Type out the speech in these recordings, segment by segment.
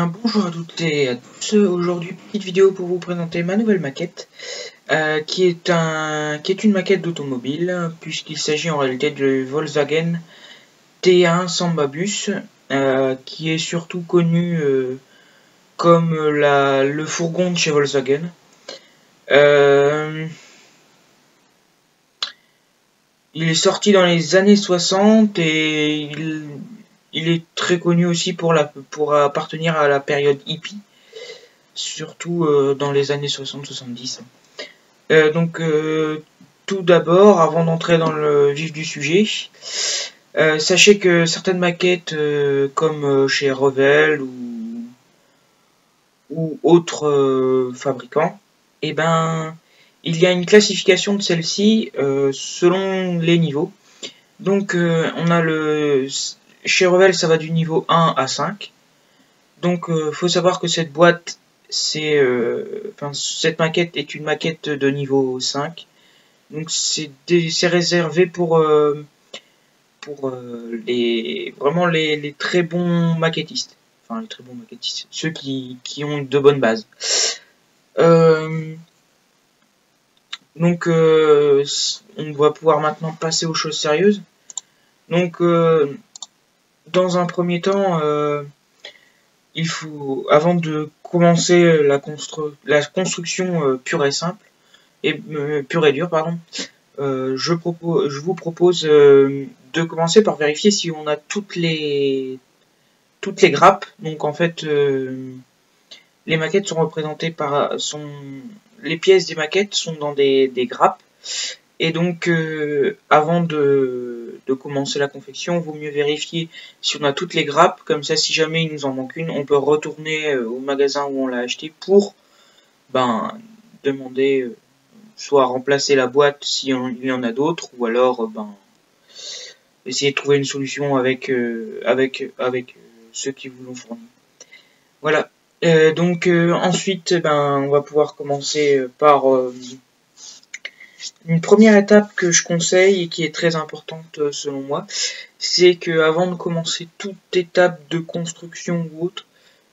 bien, bonjour à toutes et à tous. Aujourd'hui, petite vidéo pour vous présenter ma nouvelle maquette, qui est une maquette d'automobile, puisqu'il s'agit en réalité de Volkswagen T1 Samba Bus, qui est surtout connu comme le fourgon de chez Volkswagen. Il est sorti dans les années 60 et il est très connu aussi pour appartenir à la période hippie, surtout dans les années 60-70. Tout d'abord, avant d'entrer dans le vif du sujet, sachez que certaines maquettes, comme chez Revell ou autres fabricants, eh ben, il y a une classification de celle-ci selon les niveaux. Donc, chez Revell, ça va du niveau 1 à 5. Donc, faut savoir que cette boîte, cette maquette est une maquette de niveau 5. Donc, c'est réservé pour vraiment les très bons maquettistes. Enfin, les très bons maquettistes. Ceux qui ont de bonnes bases. On va pouvoir maintenant passer aux choses sérieuses. Donc, dans un premier temps, il faut, avant de commencer la construction pure et simple, pure et dure, pardon, je vous propose de commencer par vérifier si on a toutes les grappes. Donc en fait, les maquettes sont représentées les pièces des maquettes sont dans des grappes. Et donc, avant de commencer la confection, il vaut mieux vérifier si on a toutes les grappes. Comme ça, si jamais il nous en manque une, on peut retourner au magasin où on l'a acheté pour demander soit remplacer la boîte s'il y en a d'autres, ou alors essayer de trouver une solution avec ceux qui vous l'ont fourni. Voilà. Ensuite, on va pouvoir commencer par une première étape que je conseille et qui est très importante selon moi, c'est que avant de commencer toute étape de construction ou autre,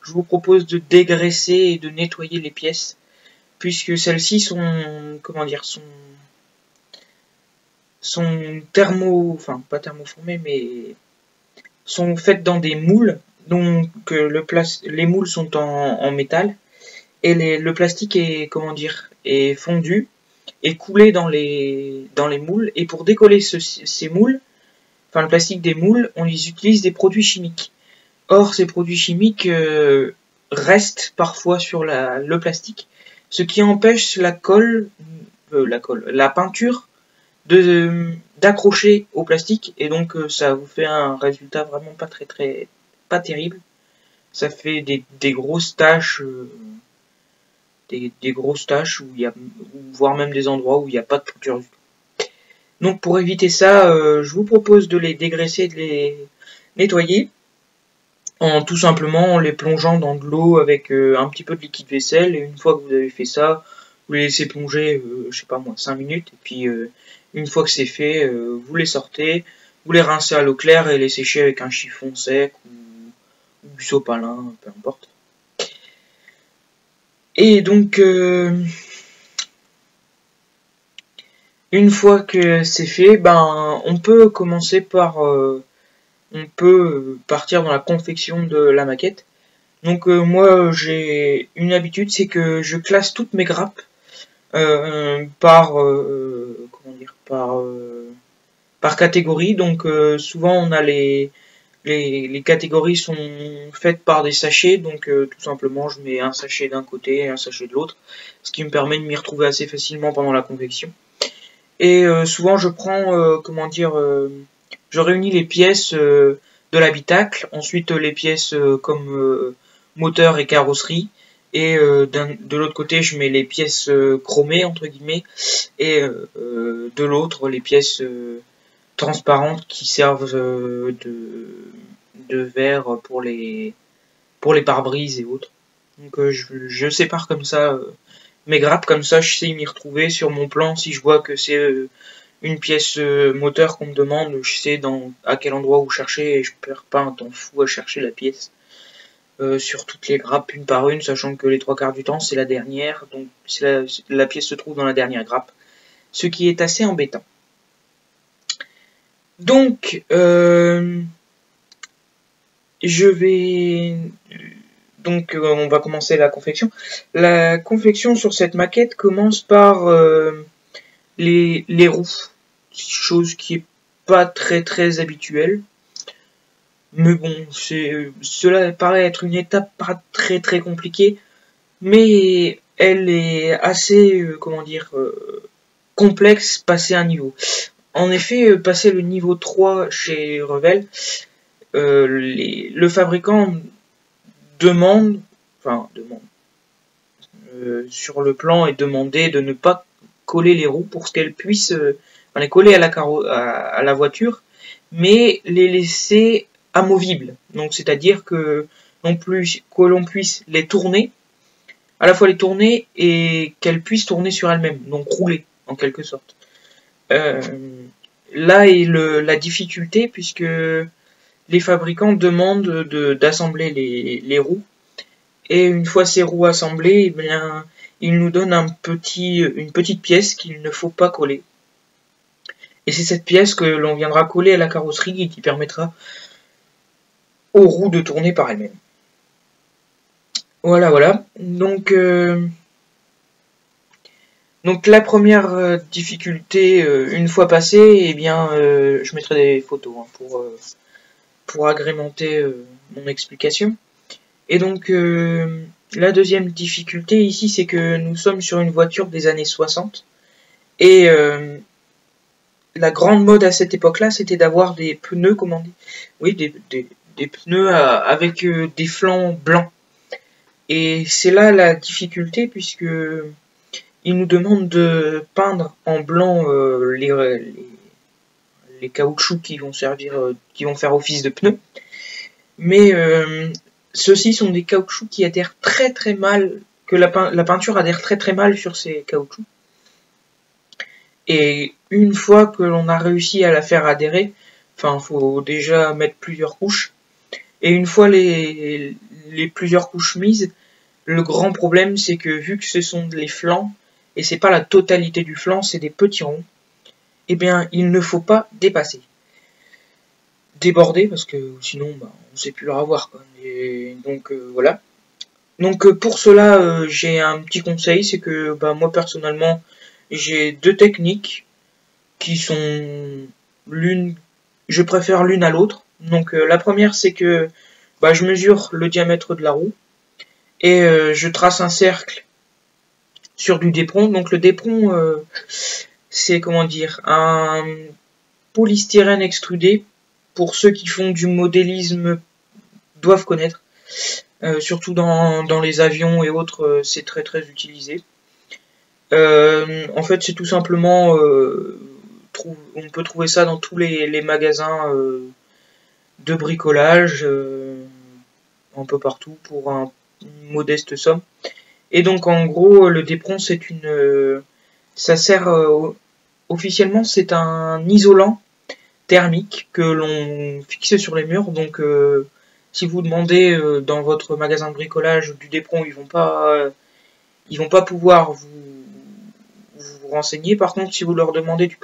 je vous propose de dégraisser et de nettoyer les pièces, puisque celles-ci sont pas thermoformées, mais sont faites dans des moules. Donc les moules sont en métal et le plastique est fondu et coulé dans les moules. Et pour décoller ces moules, enfin le plastique des moules, on les utilise des produits chimiques. Or, ces produits chimiques restent parfois sur le plastique, ce qui empêche la peinture d'accrocher au plastique, et donc ça vous fait un résultat vraiment pas terrible. Ça fait des grosses taches. Des grosses taches voire même des endroits où il n'y a pas de peinture du tout. Donc pour éviter ça, je vous propose de les dégraisser et de les nettoyer tout simplement en les plongeant dans de l'eau avec un petit peu de liquide vaisselle. Et une fois que vous avez fait ça, vous les laissez plonger, je sais pas moi, 5 minutes. Et puis une fois que c'est fait, vous les sortez, vous les rincez à l'eau claire et les séchez avec un chiffon sec ou du sopalin, peu importe. Et donc, une fois que c'est fait, on peut commencer on peut partir dans la confection de la maquette. Donc, moi, j'ai une habitude, c'est que je classe toutes mes grappes par catégorie. Donc, souvent, on a les catégories sont faites par des sachets, donc tout simplement je mets un sachet d'un côté et un sachet de l'autre, ce qui me permet de m'y retrouver assez facilement pendant la confection. Et souvent je prends, je réunis les pièces de l'habitacle, ensuite les pièces comme moteur et carrosserie, et de l'autre côté je mets les pièces chromées entre guillemets, et de l'autre les pièces transparentes qui servent de verre pour les pare-brises et autres. Donc je sépare comme ça mes grappes, comme ça je sais m'y retrouver sur mon plan. Si je vois que c'est une pièce moteur qu'on me demande, je sais à quel endroit où chercher et je perds pas un temps fou à chercher la pièce. sur toutes les grappes une par une, sachant que les 3/4 du temps c'est la dernière, donc la pièce se trouve dans la dernière grappe, ce qui est assez embêtant. Donc on va commencer la confection. La confection sur cette maquette commence par les roues, chose qui est pas très habituelle. Mais bon, cela paraît être une étape pas très compliquée, mais elle est assez, complexe passer un niveau. En effet, passer le niveau 3 chez Revell, le fabricant demande sur le plan est demandé de ne pas coller les roues pour qu'elles puissent les coller à la voiture, mais les laisser amovibles. Donc c'est-à-dire que l'on puisse les tourner, à la fois les tourner et qu'elles puissent tourner sur elles-mêmes, donc rouler en quelque sorte. Là est la difficulté, puisque les fabricants demandent d'assembler les roues, et une fois ces roues assemblées, eh bien, ils nous donnent une petite pièce qu'il ne faut pas coller. Et c'est cette pièce que l'on viendra coller à la carrosserie et qui permettra aux roues de tourner par elles-mêmes. Voilà. Donc la première difficulté, une fois passée, eh bien, je mettrai des photos pour agrémenter mon explication. Et donc la deuxième difficulté ici, c'est que nous sommes sur une voiture des années 60, et la grande mode à cette époque-là, c'était d'avoir des pneus, des pneus avec des flancs blancs. Et c'est là la difficulté, puisque ils nous demandent de peindre en blanc les caoutchoucs qui vont faire office de pneus. Mais ceux-ci sont des caoutchoucs qui adhèrent très mal, que la peinture adhère très mal sur ces caoutchoucs. Et une fois que l'on a réussi à la faire adhérer, faut déjà mettre plusieurs couches. Et une fois les plusieurs couches mises, le grand problème, c'est que vu que ce sont les flancs, et c'est pas la totalité du flanc, c'est des petits ronds, eh bien, il ne faut pas déborder, parce que sinon, on ne sait plus leur avoir, quoi. Et donc, voilà. Donc, pour cela, j'ai un petit conseil, c'est que, moi, personnellement, j'ai deux techniques qui sont je préfère l'une à l'autre. Donc, la première, c'est que, je mesure le diamètre de la roue, et je trace un cercle sur du dépron. Donc le dépron, c'est un polystyrène extrudé. Pour ceux qui font du modélisme doivent connaître, surtout dans les avions et autres, c'est très utilisé. En fait, c'est tout simplement, on peut trouver ça dans tous les magasins de bricolage, un peu partout, pour une modeste somme. Et donc en gros, le dépron, ça sert officiellement, c'est un isolant thermique que l'on fixe sur les murs. Donc si vous demandez dans votre magasin de bricolage du dépron, ils vont pas pouvoir vous renseigner. Par contre, si vous leur demandez du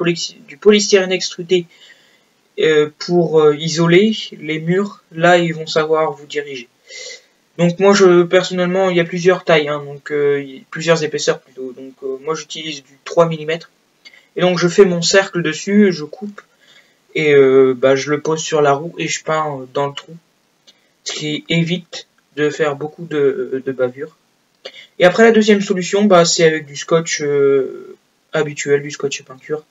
polystyrène extrudé pour isoler les murs, là ils vont savoir vous diriger. Donc moi, personnellement, il y a plusieurs tailles, donc plusieurs épaisseurs plutôt. Donc moi, j'utilise du 3 mm. Et donc je fais mon cercle dessus, je coupe, et je le pose sur la roue et je peins dans le trou, ce qui évite de faire beaucoup de bavures. Et après, la deuxième solution, c'est avec du scotch habituel, du scotch et peinture,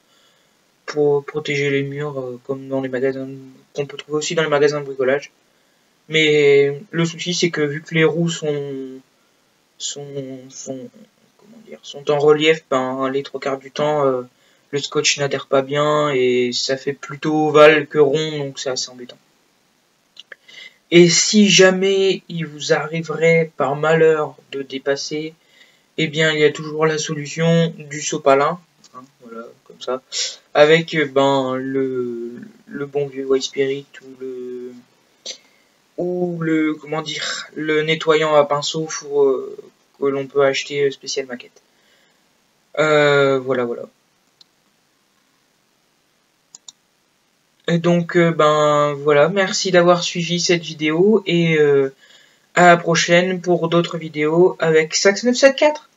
pour protéger les murs, comme dans les magasins, qu'on peut trouver aussi dans les magasins de bricolage. Mais le souci, c'est que vu que les roues sont en relief, les 3/4 du temps, le scotch n'adhère pas bien et ça fait plutôt ovale que rond, donc c'est assez embêtant. Et si jamais il vous arriverait par malheur de dépasser, eh bien il y a toujours la solution du sopalin, voilà, comme ça, avec le bon vieux White Spirit ou ou le, comment dire, le nettoyant à pinceau que l'on peut acheter spécial maquette. Voilà. Et donc, ben voilà, merci d'avoir suivi cette vidéo et à la prochaine pour d'autres vidéos avec Sax 974.